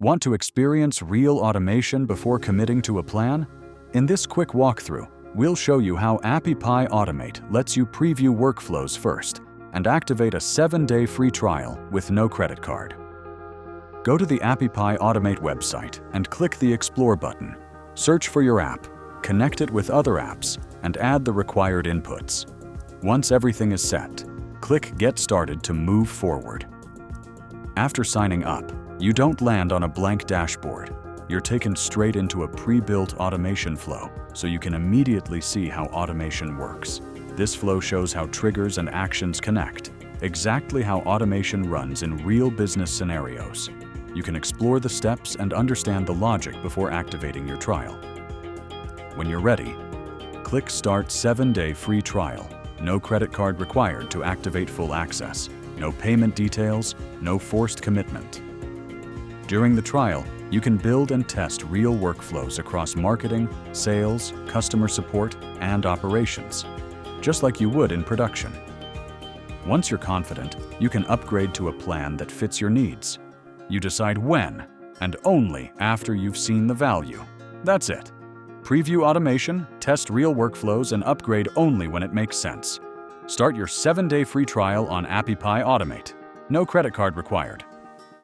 Want to experience real automation before committing to a plan? In this quick walkthrough, we'll show you how Appy Automate lets you preview workflows first and activate a 7-day free trial with no credit card. Go to the Appy Automate website and click the Explore button. Search for your app, connect it with other apps, and add the required inputs. Once everything is set, click Get Started to move forward. After signing up, you don't land on a blank dashboard. You're taken straight into a pre-built automation flow, so you can immediately see how automation works. This flow shows how triggers and actions connect, exactly how automation runs in real business scenarios. You can explore the steps and understand the logic before activating your trial. When you're ready, click Start 7-Day Free Trial. No credit card required to activate full access. No payment details, no forced commitment. During the trial, you can build and test real workflows across marketing, sales, customer support, and operations, just like you would in production. Once you're confident, you can upgrade to a plan that fits your needs. You decide when, and only after you've seen the value. That's it. Preview automation, test real workflows, and upgrade only when it makes sense. Start your 7-day free trial on Appy Automate. No credit card required.